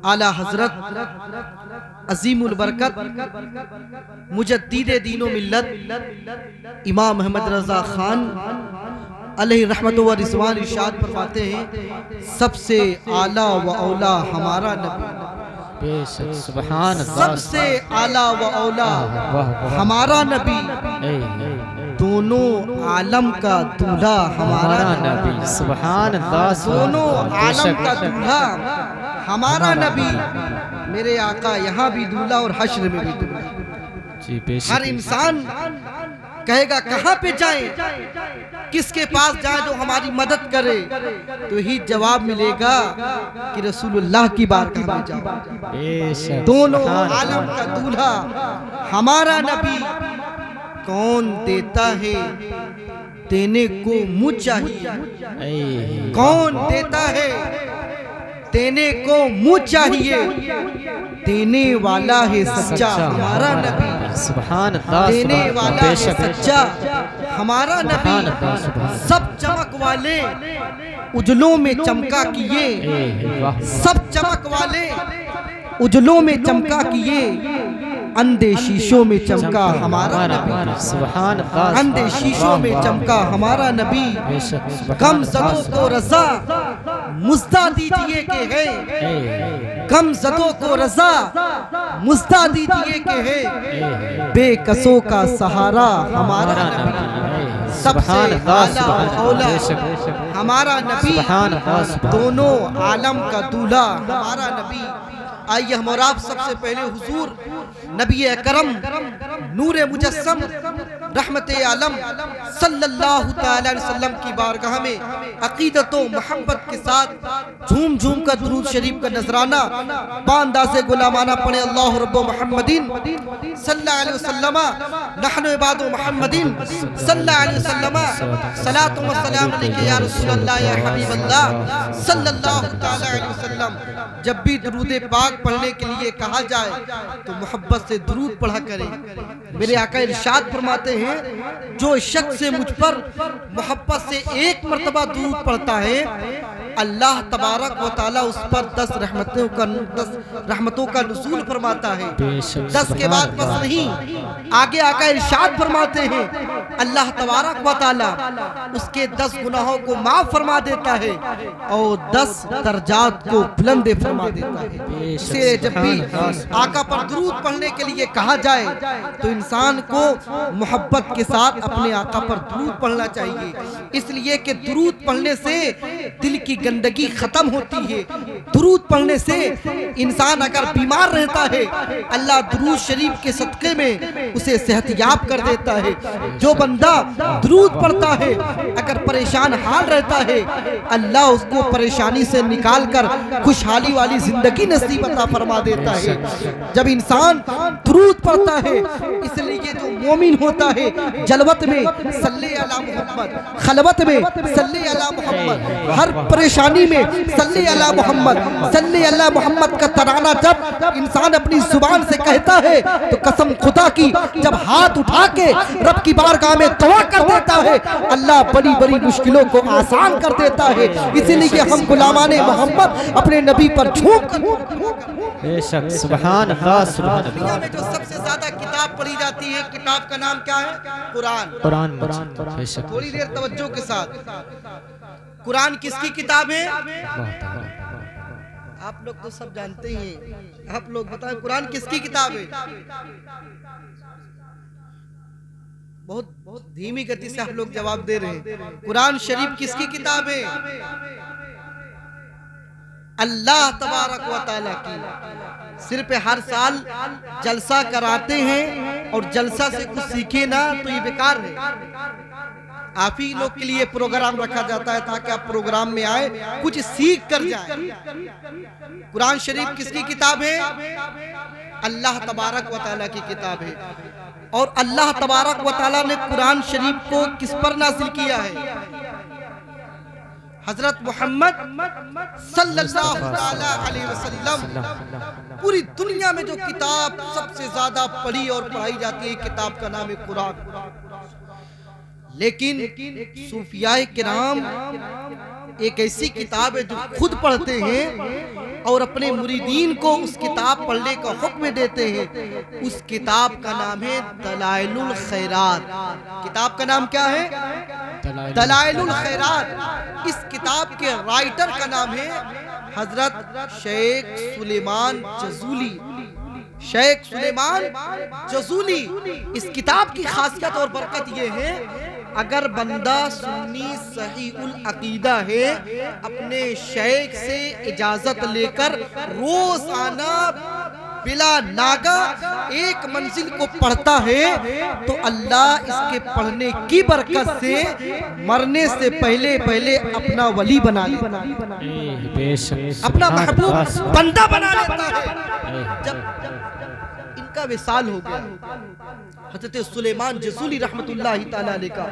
आला हजरत अजीमुल बरकत मुजद्दीद दीनो मिल्लत इमाम मोहम्मद रजा खान अलैहि रहमत व रिज़वान इरशाद फरमाते हैं, सबसे आला व औला हमारा नबी, सबसे आला व औला हमारा नबी, दोनों आलम का दूल्हा हमारा नबी, सुभान अल्लाह, दोनों आलम का दूल्हा हमारा नबी। मेरे आका यहाँ भी दूल्हा और हश्र में भी दूल्हा। हर इंसान कहेगा कहाँ पे जाएं, किसके पास जाएं जो हमारी मदद करे, तो ही जवाब मिलेगा कि रसूलुल्लाह की बारगाह में जाओ। दोनों आलम का दूल्हा हमारा नबी, कौन देता है देने को मुझ चाहिए, कौन देता है देने को मुझ चाहिए, देने वाला है सच्चा हमारा नबी, सुभान अल्लाह, देने वाला है सच्चा हमारा नबी। सब चमक वाले उजलों में चमका किए, सब चमक वाले उजलों में चमका किए, अंधे शीशों में चमका हमारा नबी, सुभान अल्लाह, अंधे शीशों में चमका हमारा नबी। गम ज़दों को रज़ा मुस्दा दीजिए के है, गम ज़दों को रज़ा मुस्दा दीजिए के है, बेकसों का सहारा हमारा नबी, सबसे आला औला हमारा नबी, दोनों आलम का दूल्हा हमारा नबी। आइए हम और आप सबसे पहले हुजूर नबी अकरम नूरे मुजस्सम रहमत आलम सल्लल्लाहु तआला अलैहि वसल्लम की बारगाह में अकीदत व मोहब्बत के साथ झूम झूम कर दुरूद शरीफ का नजराना बांदाज़े गुलामाना पढ़े। अल्लाह रब्बु मुहम्मदीन सल्लल्लाहु अलैहि वसल्लम नहनु इबादु मुहम्मदीन सल्लल्लाहु अलैहि वसल्लम सलातु व सलाम अलैका या रसूलल्लाह या हबीबल्लाह सल्लल्लाहु तआला अलैहि वसल्लम। जब भी दुरूद पाक पढ़ने के लिए कहा जाए तो मोहब्बत से दुरूद पढ़ा करें। मेरे आका इरशाद फरमाते हैं, जो शख्स से मुझ पर मोहब्बत से एक मर्तबा दुरूद पढ़ता है, अल्लाह तबारक व तआला उस पर 10 रहमतों का नुज़ूल फरमाता है। 10 के बाद बस नहीं, आगे आका इरशाद फरमाते हैं, अल्लाह तबारक व तआला उसके 10 गुनाहों को माफ फरमा देता है और 10 दर्जात को बुलंद फरमा देता है। इसे जब भी आका पर दुरूद पढ़ने के लिए कहा जाए तो इंसान को मोहब्बत के साथ अपने आका पर दुरूद पढ़ना चाहिए, इसलिए कि दुरूद पढ़ने से दिल की गंदगी खत्म होती है। दुरूद पढ़ने से इंसान अगर बीमार रहता है, अल्लाह दुरूद शरीफ के सदक़े में उसे सेहतयाब कर देता है। जो बंदा दुरूद पढ़ता है अगर परेशान हाल रहता है, अल्लाह उसको परेशानी से निकाल कर खुशहाली वाली जिंदगी नसीब अता फरमा देता है। जब इंसान दुरूद पढ़ता है, इसलिए जो मोमिन होता है जलवत में सल्ले अला मोहम्मद, खलवत में सल्ले अला मोहम्मद, हर परेशानी में सल्ले अला मोहम्मद, सल्ले अला मोहम्मद का तराना जब इंसान अपनी जुबान से कहता है तो कसम खुदा की जब हाथ उठा के रब की बारगाह में दुआ कर देता है, अल्लाह बड़ी बड़ी मुश्किलों को आसान कर देता है। इसीलिए हम गुलामाने मोहम्मद अपने नबी पर झूम कर बेशक सुभान अल्लाह, सुभान अल्लाह। दुनिया में जो सबसे ज्यादा किताब पढ़ी जाती है, किताब का नाम क्या है? कुरान। कुरान बेशक। थोड़ी देर तवज्जो के साथ, कुरान किसकी किताब है? आप लोग तो सब जानते ही हैं, आप लोग बताएं कुरान किसकी किताब है? बहुत बहुत धीमी गति से आप लोग जवाब दे रहे हैं। कुरान शरीफ किसकी किताब है? अल्लाह तबारक व तआला की। सिर्फ हर साल जलसा कराते हैं और जलसा से कुछ सीखे ना तो ये बेकार है। आप ही लोग के लिए प्रोग्राम रखा जाता है ताकि आप प्रोग्राम में आए, कुछ सीख कर जाए। कुरान शरीफ किसकी किताब है? अल्लाह तबारक व तआला की किताब है। और अल्लाह तबारक व तआला ने कुरान शरीफ को किस पर नाज़िल किया है? हजरत मोहम्मद सल्लल्लाहु अलैहि वसल्लम। पूरी दुनिया में जो किताब सबसे ज्यादा पढ़ी और पढ़ाई जाती है, किताब का नाम है कुरान। लेकिन सूफियाए किराम एक ऐसी किताब है जो खुद पढ़ते हैं और अपने मुरीदीन को उस किताब पढ़ने का हुक्म देते हैं। उस किताब का नाम है दलाइलुल खैरात। किताब का नाम क्या है? दलाइलुल खैरात। इस किताब के राइटर का नाम है हजरत शेख सुलेमान जजूली। शेख सुलेमान जजूली। इस किताब की खासियत और बरकत यह है, अगर बंदा सुन्नी सहीउल अकीदा है, अपने शेख से इजाजत लेकर रोजाना बिला नागा एक मंजिल को पढ़ता है तो अल्लाह इसके पढ़ने की बरकत से मरने से पहले पहले अपना वली बना लेता है, अपना महबूब बंदा बना लेता है। जब इनका विसाल हो गया हजरत सुलेमान जसूली रहमतुल्लाहि ताला अलैह का,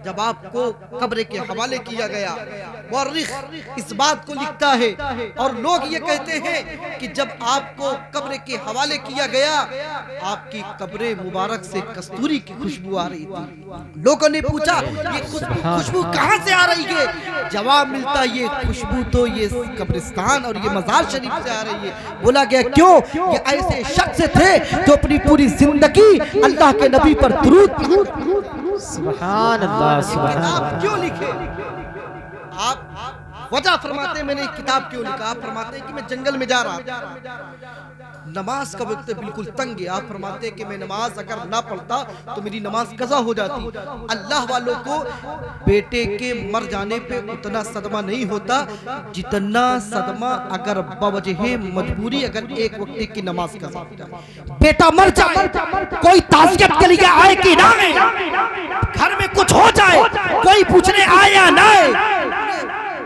जब आपको कब्र के हवाले किया गया, मुअर्रिख इस बात को लिखता है और लोग ये कहते हैं कि जब आपको कब्र के हवाले किया गया, आपकी कब्र मुबारक से कस्तूरी की खुशबू आ रही थी। लोगों ने पूछा ये खुशबू कहाँ से आ रही है? जवाब मिलता ये खुशबू तो ये कब्रिस्तान और ये मजार शरीफ से आ रही है। बोला गया क्यों? ये ऐसे शख्स थे जो अपनी पूरी जिंदगी अल्लाह के नबी पर दुरूद सुभान अल्लाह सुभान अल्लाह। क्यों लिखे आप? वजह फरमाते हैं मैंने किताब क्यों लिखा। आप फरमाते हैं कि मैं जंगल में जा रहा था, नमाज का वक्त बिल्कुल तंग है। आप फरमाते हैं कि मैं नमाज अगर ना पढ़ता तो मेरी नमाज कज़ा हो जाती। अल्लाह वालों को बेटे के मर जाने पे उतना सदमा नहीं होता जितना सदमा अगर बवजह मजबूरी अगर एक वक्त की नमाज कज़ा हो जाए। बेटा मर जाए, कोई ताज़ियत के लिए आए कि ना आए, घर में कुछ हो जाए, कोई पूछने आए या ना आए,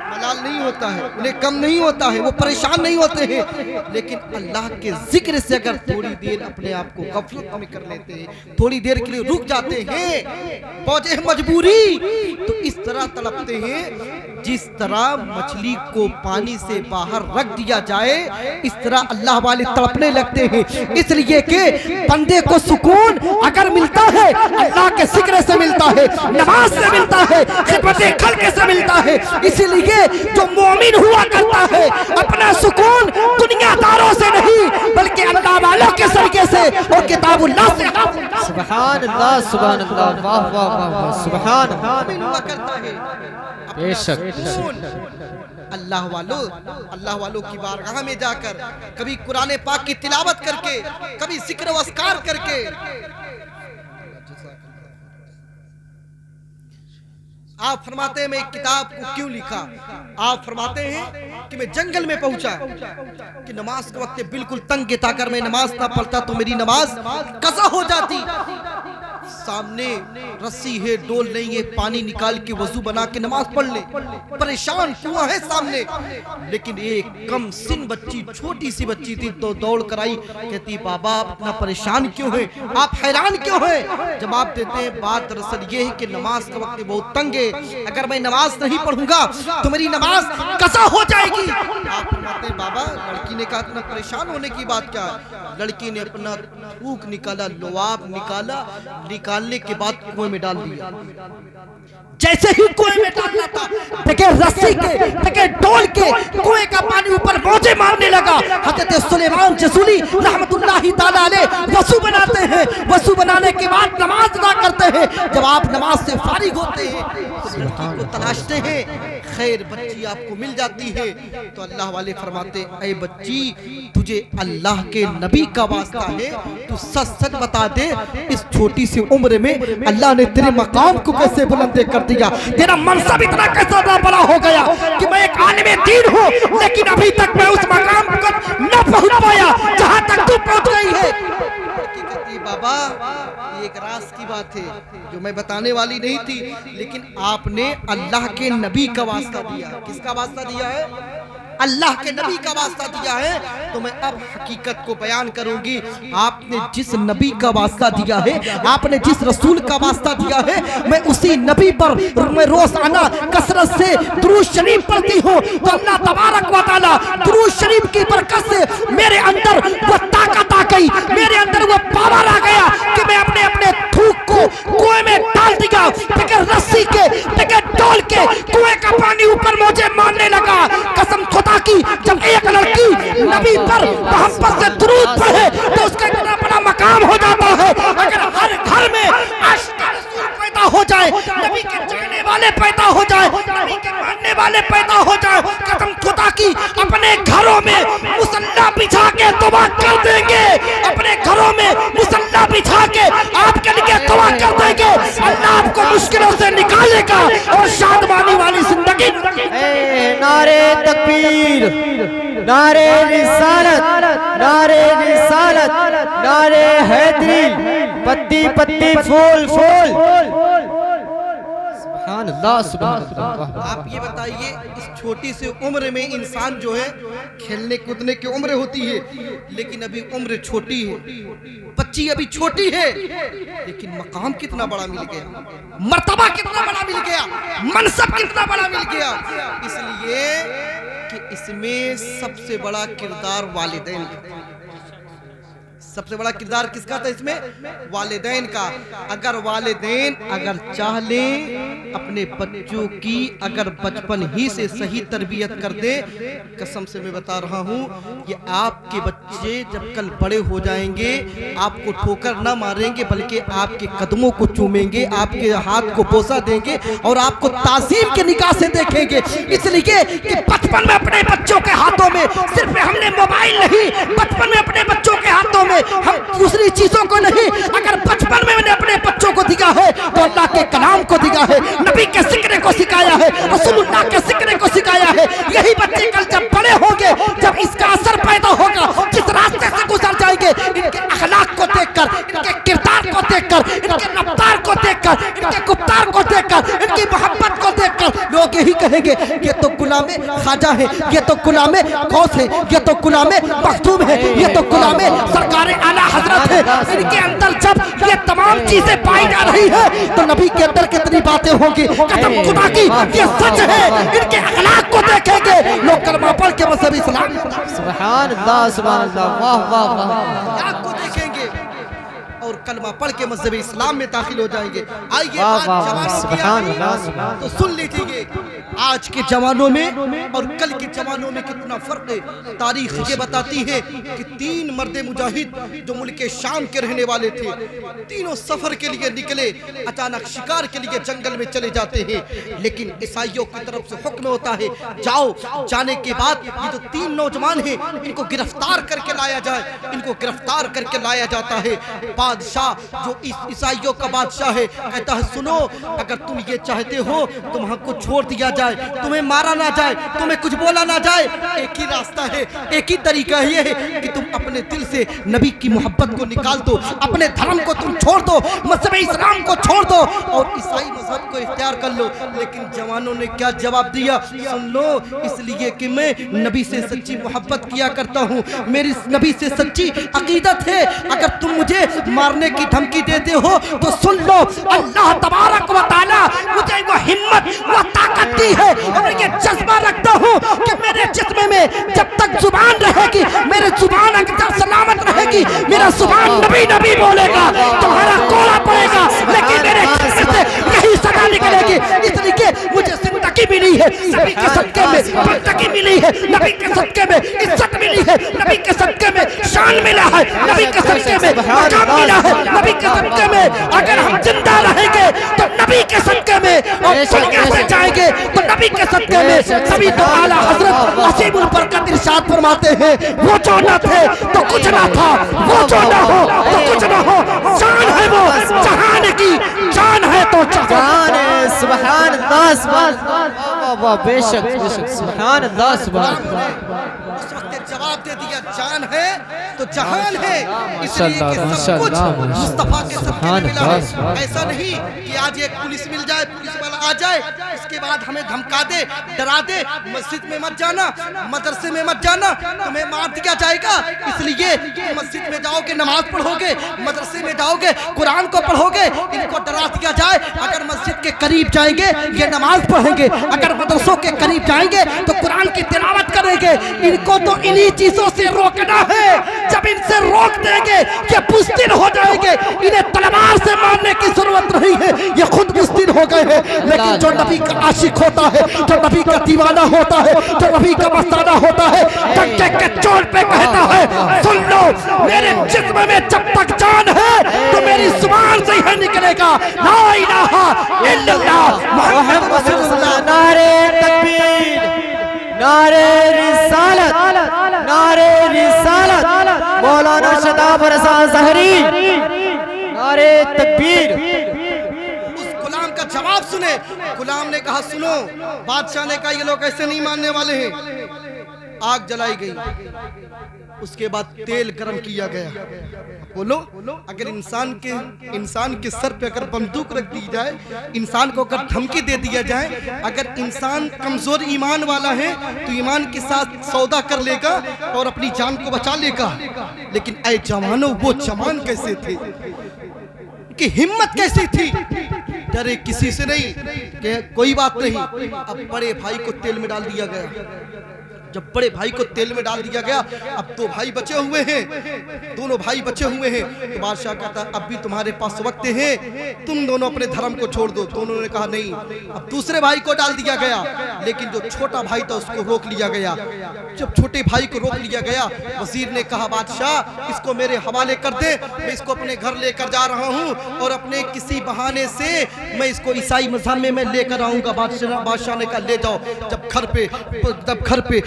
मलाल नहीं होता है, उन्हें कम नहीं होता है, वो परेशान नहीं होते हैं। लेकिन अल्लाह के जिक्र से अगर थोड़ी देर अपने आप को गफलत में कर लेते हैं, थोड़ी देर के लिए रुक जाते हैं पहुंचे मजबूरी, तो इस तरह तड़पते हैं जिस तरह मछली को पानी से बाहर रख दिया जाए, इस तरह अल्लाह वाले तड़पने लगते हैं। इसलिए कि बंदे को सुकून अगर मिलता है अल्लाह के जिक्र से मिलता है, नमाज से मिलता है, खिदमत खल्क़ से मिलता है। इसीलिए जो मोमिन हुआ करता है अपना सुकून दुनियादारों से नहीं बल्कि अल्लाह वालों के सरीके से और किताबुल्लाह से। सुभान अल्लाह सुभान अल्लाह, वाह वाह वाह सुभान मोमिन हुआ करता है। बेशक अल्लाह वालों की बारगाह में जाकर कभी कुरान पाक की तिलावत करके, कभी जिक्र व अस्कार करके। आप फरमाते हैं मैं एक किताब को क्यों लिखा? आप फरमाते हैं कि मैं जंगल में पहुंचा कि नमाज के वक्त बिल्कुल तंग था, अगर मैं नमाज ना पढ़ता तो मेरी नमाज कज़ा हो जाती। सामने रस्सी है, डोल नहीं है, पानी निकाल के वजू बना के नमाज पढ़ ले, परेशान कुआं है सामने। लेकिन एक कम सिन बच्ची, छोटी सी बच्ची थी, तो दौड़ कर आई, कहती बाबा आप इतना परेशान क्यों है, आप हैरान क्यों है? जवाब देते हैं बात दरअसल ये है कि नमाज का वक्त बहुत तंग है, अगर मैं नमाज नहीं पढ़ूंगा तो मेरी नमाज कज़ा हो जाएगी। आप फरमाते हैं बाबा लड़की ने कहा इतना परेशान होने की बात क्या है? लड़की ने अपना थूक निकाला, लुआब निकाला, निकालने के बाद कुएं में डाल दिया। जैसे ही कुएं में डालना था, बगैर रस्सी के, बगैर डोल के कुएं का पानी ऊपर मौजे मारने लगा। हज़रत सुलेमान जसूली रहमतुल्लाहि ताला अलैह वज़ू बनाते हैं, वज़ू बनाने के बाद नमाज अदा करते हैं। जब आप नमाज से फारिग होते हैं तो लड़की को तलाशते हैं, खैर बच्ची आपको मिल जाती है तो अल्लाह वाले फरमाते ऐ बच्ची तुझे अल्लाह के नबी का वास्ता है, तू सच सच बता दे इस छोटी सी उम्र में अल्लाह ने तेरे मकाम को कैसे बुलंद कर दिया, तेरा मनसब इतना कैसा बड़ा हो गया कि मैं एक आलिम दीन हूँ लेकिन अभी तक मैं उस मकाम को न पहुंच पाया जहां तक तू पहुंच गई है। बाबा एक राज की बात है जो मैं बताने वाली नहीं थी, लेकिन आपने अल्लाह के नबी का वास्ता दिया। किसका वास्ता दिया है? अल्लाह के नबी का वास्ता दिया है। तो मैं अब हकीकत को बयान करूंगी। आपने जिस नबी का वास्ता दिया है, आपने जिस रसूल का वास्ता दिया है, मैं उसी नबी पर मैं रोजाना कसरत से दुरूद शरीफ पढ़ती हूँ तो अल्लाह तबारक व तआला दुरूद शरीफ की बरकत से मेरे अंदर वो ताकत आ गई, मेरे अंदर वो पावर आ गया कि मैं अपने अपने थूक को कुएं में डाल दिया, बगैर रस्सी के, बगैर डोल के कुएं का पानी ऊपर मुझे पर मोहब्बत से दुरूद पढ़े तो उसका इतना बड़ा मकाम हो जाता है। अगर हर घर में आशिक़ रसूल पैदा हो जाए, नबी के चाहने वाले पैदा हो जाए, नबी के मानने वाले पैदा हो जाए, कसम खुदा की अपने घरों में मुसल्ला बिछा के दुआ कर देंगे, अपने घरों में मुसल्ला बिछा के आपके लिए दुआ कर देंगे। अल्लाह आपको मुश्किलों से निकालेगा और शादमानी वाली जिंदगी। नारे तकबीर, नारे रिसालत, नारे रिसालत, नारे हैदरी, पत्ती पत्ती फूल फूल। सुभान अल्लाह, सुभान अल्लाह। आप ये बताइए, इस छोटी सी उम्र में इंसान जो है खेलने कूदने की उम्र होती है, लेकिन अभी उम्र छोटी है, बच्ची अभी छोटी है, लेकिन मकाम कितना बड़ा मिल गया, मर्तबा कितना बड़ा मिल गया, मनसब कितना बड़ा मिल गया। इसलिए कि इसमें सबसे बड़ा किरदार वालिदैन का। सबसे बड़ा किरदार किसका था इसमें? वालिदैन का। अगर वालिदैन अगर चाह लें अपने बच्चों की, अगर बचपन ही से सही तरबियत कर दे, कसम से मैं बता रहा हूँ कि आपके बच्चे जब कल बड़े हो जाएंगे आपको ठोकर ना मारेंगे, बल्कि आपके कदमों को चूमेंगे, आपके हाथ को बोसा देंगे और आपको ताज़ीम के निगाह से देखेंगे। इसलिए कि बचपन में अपने बच्चों के हाथों में सिर्फ हमने मोबाइल नहीं, बचपन में अपने बच्चों के हाथों में हम दूसरी चीजों को नहीं, अगर बचपन में मैंने अपने बच्चों को दिया है तो अल्लाह के कलाम को दिया है, नबी के जिक्र को सिखाया है, रसूलुल्लाह के जिक्र को सिखाया है। यही बच्चे कल जब बड़े होंगे, जब इसका असर पैदा होगा, जिस रास्ते से गुजर जाएंगे, इनके अखलाक को देखकर, इनके किरदार को देखकर, इनके रफ्तार को देखकर, इनके गुफ्तार को देखकर, इनकी मोहब्बत को देखकर लोग यही कहेंगे ये तो गुलामे ख्वाजा है, ये तो गुलामे गौस है, ये तो गुलामे मखदूम है, ये तो गुलामे सरकार आला हजरत है। इनके अंदर जब ये तमाम चीजें पाई जा रही है तो नबी के अंदर कितनी बातें होंगी, कसम खुदा की ये सच है। इनके अखलाक को देखेंगे लोग कलमा पढ़ के मज़हब इस्लाम, सुभान अल्लाह, सुभान अल्लाह, वाह वाह वाह, को देखेंगे और कलमा पढ़ के मज़हब इस्लाम में दाखिल हो जाएंगे। आइए वाह वाह, आज सुभान अल्लाह, तो सुन लीजिए आज के जवानों में और कल के जवानों में कितना फर्क है। तारीख ये बताती है कि 3 मर्द मुजाहिद जो मुल्क शाम के रहने वाले थे, तीनों सफर के लिए निकले, अचानक शिकार के लिए जंगल में चले जाते हैं, लेकिन ईसाइयों की तरफ से हुक्म होता है जाओ। जाने के बाद ये जो 3 नौजवान हैं इनको गिरफ्तार करके लाया जाए, इनको गिरफ्तार करके लाया जाता है। बादशाह जो ईसाइयों का बादशाह है कहता है सुनो, अगर तुम ये चाहते हो तुम हमको छोड़ दिया जाए, तुम्हें मारा ना जाए, तुम्हें कुछ बोला ना जाए, एक ही रास्ता है, एक ही तरीका ये है कि तुम अपने दिल से नबी की मोहब्बत को निकाल दो, अपने धर्म को तुम छोड़ दो, मज़हब इस्लाम को छोड़ दो और ईसाई मज़हब को इख्तियार कर लो। लेकिन जवानों ने क्या जवाब दिया सुन लो, इसलिए कि मैं नबी से सच्ची मोहब्बत किया करता हूँ, मेरी नबी से सच्ची अकीदत है। अगर तुम मुझे मारने की धमकी देते हो तो सुन लो, अल्लाह तबारक व तआला मुझे वो हिम्मत वो ताकत दी है और ये जज्बा रखता हूँ कि मेरे जिस्म में जब तक जुबान रहेगी, मेरे जुबान अगर सलामत रहेगी, मेरा जुबान नबी नबी बोलेगा, तुम्हारा कोड़ा पड़ेगा, लेकिन मेरे जिस्म से यही सदा निकलेगी। इसलिए मुझे जिंदगी मिली है, नबी के सदके में जिंदगी मिली है, नबी के सदके में इज्जत मिली है, नबी के सदके में शान मिला है, नबी के सदके में मकाम मिला है, नबी के सदके में अगर हम जिंदा रहेंगे तो नबी के सदके में, और दुनिया से जाएंगे तो नबी के सदके में। सभी तो आला हजरत असीमुल बरकत इरशाद फरमाते हैं वो जो न थे तो कुछ ना था, वो जो न हो तो कुछ ना हो, जान है वो जहान की, जान है तो जान है। सुभान अल्लाह, सुभान अल्लाह, वाह बेशक बेशक, सुभान अल्लाह, सुभान अल्लाह। उस वक्त जवाब दे दिया जान है तो जहान है, इसलिए कि सब कुछ मुस्तफा के सदके में मिला है। ऐसा नहीं कि आज एक पुलिस मिल जाए, पुलिस वाला आ जाए, इसके बाद हमें धमका दे, डरा दे, मस्जिद में मत जाना, मदरसे में मत जाना, तुम्हें मार दिया जाएगा। इसलिए मस्जिद में जाओगे नमाज पढ़ोगे, मदरसे में जाओगे कुरान को पढ़ोगे, इनको डरा दिया जाए। अगर मस्जिद के करीब जाएंगे ये नमाज पढ़ेंगे, अगर मदरसों के करीब जाएंगे तो कुरान की तिलावत करेंगे। इनको तो इन्हीं चीजों से रोकना है, जब इनसे रोक देंगे ये बुज़दिल हो जाएंगे, होंगे, इन्हें तलवार से मारने की जरूरत नहीं है, ये खुद बुज़दिल हो गए हैं। लेकिन जो नबी का आशिक होता है, जो नबी का दीवाना होता है, जो नबी का मस्ताना होता है, डंडे के चोट पे कहता है, सुन लो मेरे जिस्म में जब तक जान है तो मेरी जुबान से यह निकलेगा ला इलाहा इल्लल्लाह मुहम्मद रसूलुल्लाह। नारे तकबीर, नारे रिसालत, नारे रिसालत, मौलाना शताब रज़ा ज़हरी, नारे तकबीर। उस गुलाम का जवाब सुने। गुलाम ने कहा सुनो, बादशाह ने कहा ये लोग ऐसे नहीं मानने वाले हैं। आग जलाई गई, उसके बाद तेल गर्म किया गया। बोलो, अगर इंसान के सर पे अगर बंदूक रख दी जाए, इंसान को अगर धमकी दे दिया जाए, अगर इंसान कमजोर ईमान वाला है तो ईमान के साथ सौदा कर लेगा और अपनी जान को बचा लेगा। लेकिन ऐ जवानों, वो जवान कैसे थे, कि हिम्मत कैसी थी, डरे किसी से नहीं कि कोई बात नहीं। अब बड़े भाई को तेल में डाल दिया गया। जब बड़े भाई को तेल में डाल दिया गया, अब दो भाई बचे हुए हैं, दोनों भाई बचे हुए हैं। तो बादशाह कहता अब भी तुम्हारे पास वक्त है, तुम दोनों अपने धर्म को छोड़ दो। दोनों ने कहा नहीं। अब दूसरे भाई को डाल दिया गया, लेकिन जो छोटा भाई था उसको रोक लिया गया। जब छोटे भाई को रोक लिया गया, वजीर ने कहा बादशाह इसको मेरे हवाले कर दे, मैं इसको अपने घर लेकर जा रहा हूँ और अपने किसी बहाने से मैं इसको ईसाई मज़हब में मैं लेकर आऊंगा। बादशाह ने कहा ले जाओ। जब घर पे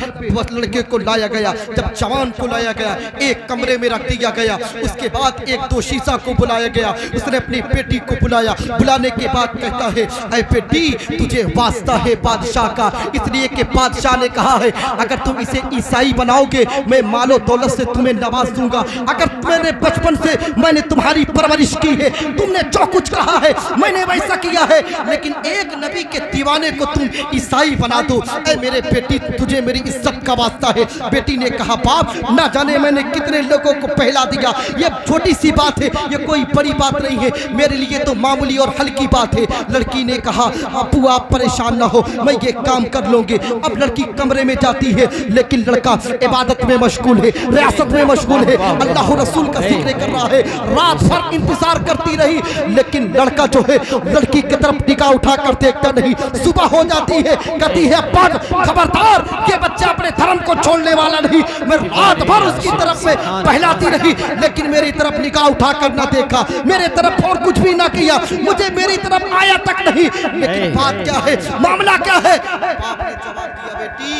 लड़के को लाया गया, जब जवान को लाया गया, एक कमरे में रख दिया गया। उसके बाद एक दोशीसा को बुलाया गया, उसने अपनी बेटी को बुलाया। बुलाने के बाद कहता है ऐ बेटी तुझे वास्ता है बादशाह का, इसलिए कि बादशाह ने कहा है अगर तुम इसे ईसाई बनाओगे मैं मालो दौलत से तुम्हें नवाज दूंगा। अगर मेरे बचपन से मैंने तुम्हारी परवरिश की है, तुमने जो कुछ कहा है मैंने वैसा किया है, लेकिन एक नबी के दीवाने को तुम ईसाई बना दो। ऐ मेरे बेटी तुझे मेरी इज्जत का वास्ता है। बेटी ने कहा बाप ना जाने मैंने कितने लोगों को पहला दिया, ये छोटी सी बात है, ये कोई बड़ी बात नहीं है, मेरे लिए तो मामूली और हल्की बात है। लड़की ने कहा अबू आप परेशान ना हो, मैं ये काम कर लूंगी। अब लड़की कमरे में जाती है, लेकिन लड़का इबादत में मशगूल है, रियासत में मशगूल है, अल्लाह रसूल का जिक्र कर रहा है। रात भर इंतजार करती रही, लेकिन लड़का जो है लड़की की तरफ निगाह उठा कर देखता नहीं। सुबह हो जाती है, कहती है पर खबरदार ये बच्चा अपने धर्म को छोड़ने वाला नहीं। मैं रात भर उसकी तरफ में पहलाती रही, लेकिन मेरी तरफ निगाह उठा कर ना देखा, मेरे तरफ और कुछ भी ना किया, मुझे मेरी तरफ आया तक नहीं। लेकिन बात क्या है, मामला क्या है? बाप ने जवाब दिया बेटी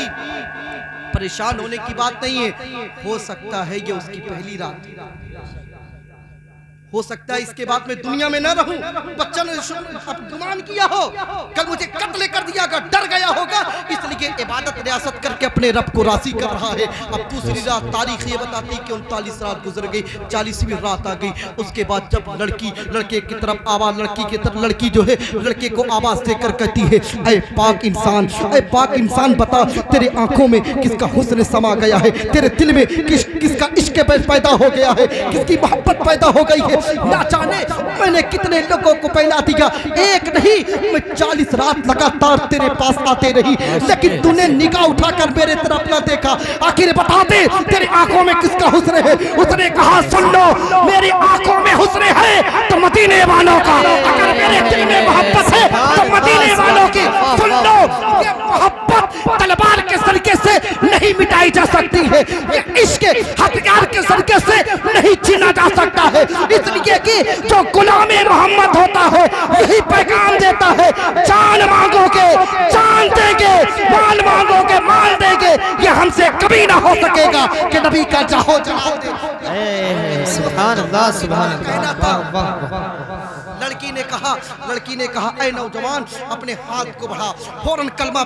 परेशान होने की बात नहीं है, हो सकता है ये उसकी पहली रात, हो सकता है इसके बाद मैं दुनिया में न रहूं। बच्चा ने अब गुमान किया हो कल मुझे कत्ल कर दिया होगा, डर गया होगा, इसलिए इबादत रियासत करके अपने रब को राजी कर रहा है। अब दूसरी रात तारीख ये बताती कि 39 रात गुजर गई, 40वीं रात आ गई। उसके बाद जब लड़के की तरफ आवाज, लड़की जो है लड़के को आवाज देकर कहती है ऐ पाक इंसान बता तेरे आंखों में किसका हुस्न समा गया है, तेरे दिल में किसका इश्क पैदा हो गया है, किसकी मोहब्बत पैदा हो गई है। ना जाने मैंने कितने लोगों को पहला दिया, एक नहीं मैं 40 रात लगातार तेरे पास आते रही, लेकिन तूने निगाह उठाकर मेरे तरफ ना देखा। आखिर बता दे तेरी आंखों में किसका हुस्न है? उसने कहा सुन लो मेरी आंखों में हुस्न है तो मदीने वालों का, अगर मेरे दिल में मोहब्बत है तो मदीने वालों की। सुन लो ये मोहब्बत तलवार के सलीके से नहीं मिटाई जा सकती है, ये इश्क हथियार के सलीके से नहीं छीना जा सकता है। इसलिए कि जो गुलाम मोहम्मद होता है यही पैगाम देता है, जान मांगोगे जान देंगे, माल मांगोगे माल देंगे, ये हमसे कभी ना हो सकेगा कि नबी का जाहो जलाओ दे। सुभान अल्लाह, सुभान अल्लाह। लड़की ने कहा ऐ नौजवान अपने हाथ को बढ़ा, फौरन कलमा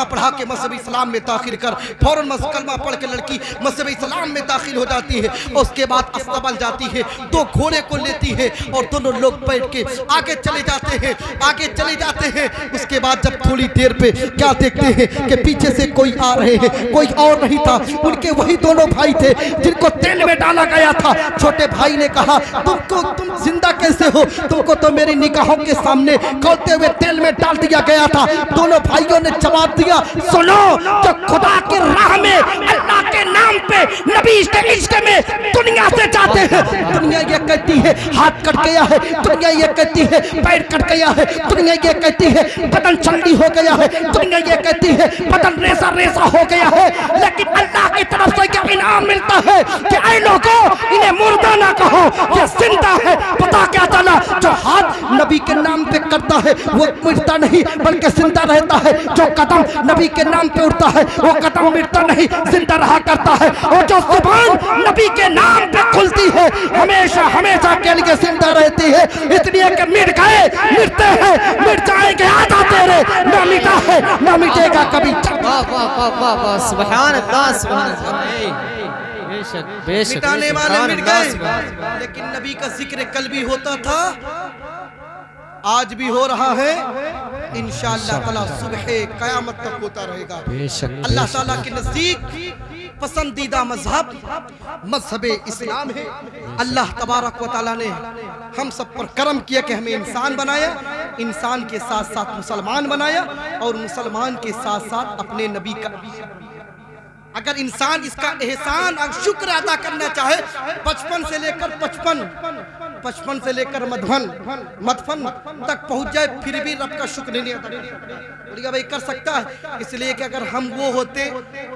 पढ़ा के मज़हब इस्लाम में दाखिल कर। फौरन कलमा पढ़ के लड़की मज़हब इस्लाम में दाखिल हो जाती है। उसके बाद अस्तबल जाती है, दो घोड़े को लेती है और दोनों लोग बैठ के आगे चले जाते हैं। उसके बाद जब थोड़ी देर पे क्या देखते हैं कि पीछे से कोई आ रहे हैं, कोई और नहीं था, उनके वही दोनों भाई थे जिनको तेल में डाला गया था। छोटे भाई ने कहा तुम जिंदा कैसे हो? तुमको तो मेरी निगाहों के सामने खौलते हुए तेल में डाल दिया गया था। दोनों भाइयों ने जवाब दिया सुनो जो खुदा की राह में अल्लाह के नाम पे नबी के इश्क में दुनिया से जाते हैं, दुनिया ये कहती है हाथ कट गया है, दुनिया ये कहती है पैर कट गया है, दुनिया ये कहती है बदन चंडी हो गया है, दुनिया ये कहती है बदन रेसा रेसा हो गया है, लेकिन अल्लाह की तरफ से क्या इनाम मिलता है कि ऐ लोगों इन्हें मुर्दा ना कहो, ये जिंदा है। पता क्या चला, जो हाथ नबी के नाम पे करता है वो मिटता नहीं बल्कि जिंदा रहता है, जो कदम नबी के नाम पे उठता है वो कदम मिटता नहीं जिंदा रहा करता है, और जो जुबान नबी के नाम पे खुलती है हमेशा हमेशा के लिए जिंदा रहती है। इसलिए कि मिट गए मिटते हैं, मिट जाएंगे आधा तेरे, ना मिटा है ना मिटेगा कभी। वाह वाह वाह वाह वाह, सुभान अल्लाह सुभान अल्लाह। बेशक बेशक, मिटाने वाले मिट गए, लेकिन नबी का जिक्र कल भी होता था, आज भी हो रहा है, इंशाअल्लाह ताला सुबह क़यामत तक होता रहेगा। अल्लाह ताला के नज़दीक पसंदीदा मज़हब इस्लाम है। अल्लाह तबारक व तआला ने हम सब पर करम किया कि हमें इंसान बनाया, इंसान के साथ साथ मुसलमान बनाया, और मुसलमान के साथ साथ अपने नबी का। अगर इंसान इसका एहसान और शुक्र अदा करना चाहे, 55 से लेकर 55 से लेकर मदफन तक पहुंच जाए, फिर भी रब का शुक्र नहीं अदा बोलिए भाई कर सकता है। इसलिए कि अगर हम वो होते,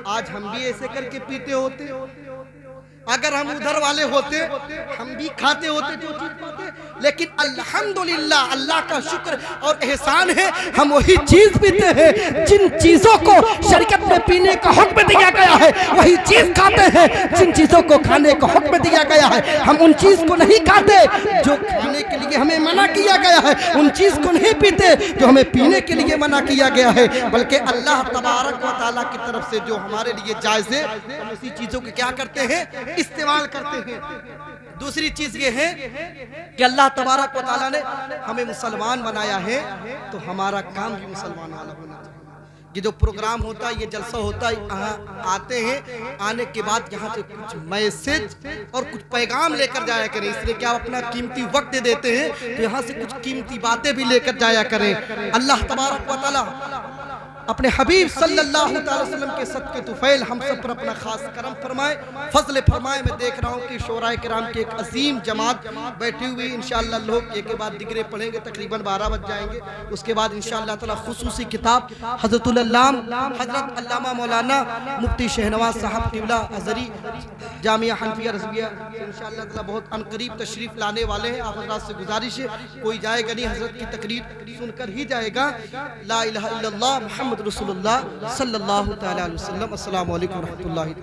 आज हम भी ऐसे करके पीते होते, अगर हम उधर वाले होते हम भी खाते होते जो चीज पाते, लेकिन अल्हम्दुलिल्लाह अल्लाह का शुक्र और एहसान है, हम वही चीज पीते हैं जिन चीजों को शरीयत में पीने का हुक्म दिया गया है, वही चीज खाते हैं जिन चीजों को खाने का हुक्म दिया गया है। हम उन चीज को नहीं खाते जो खाने के लिए हमें मना किया गया है, उन चीज को नहीं पीते जो हमें पीने के लिए मना किया गया है, बल्कि अल्लाह तबारक व तआला की तरफ से जो हमारे लिए जायज़ है हम उसी चीजों को क्या करते हैं, इस्तेमाल करते हैं। दूसरी चीज ये है कि अल्लाह तबारक व तआला ने हमें मुसलमान बनाया है, तो हमारा काम भी मुसलमान वाला होना चाहिए। ये जो प्रोग्राम होता है, ये जलसा होता है, यहाँ आते हैं, आने के बाद यहाँ से कुछ मैसेज और कुछ पैगाम लेकर जाया करें। इसलिए क्या अपना कीमती वक्त दे देते हैं, तो यहाँ से कुछ कीमती बातें भी लेकर जाया करें। अल्लाह तबारक व तआला अपने हबीब सल्लल्लाहु अलैहि वसल्लम के सदके तुफैल हम सब पर अपना खास करम फरमाए, फजल फरमाए। मैं देख रहा हूँ कि शोराए किराम की एक अजीम जमात बैठी हुई, इंशाअल्लाह लोग एक के बाद दिगरे पढ़ेंगे, तकरीबन 12 बज जाएंगे। उसके बाद इंशाअल्लाह ताला खुसूसी किताब हज़रतुल अल्लाम हज़रत अल्लामा मौलाना मुफ्ती शहनवाज साहब क़िबला अज़हरी जामिया हनफिया रज़विया इंशाअल्लाह ताला बहुत अनकरीब तशरीफ़ लाने वाले हैं। आप हज़रात से गुजारिश है, कोई जाएगा नहीं, हज़रत की तकरीर सुनकर ही जाएगा। ला इलाहा इल्लल्लाह मुहम्मद रसूलुल्लाह सल्लल्लाहु तआला अलैहि वसल्लम। अस्सलामु अलैकुम व रहमतुल्लाहि।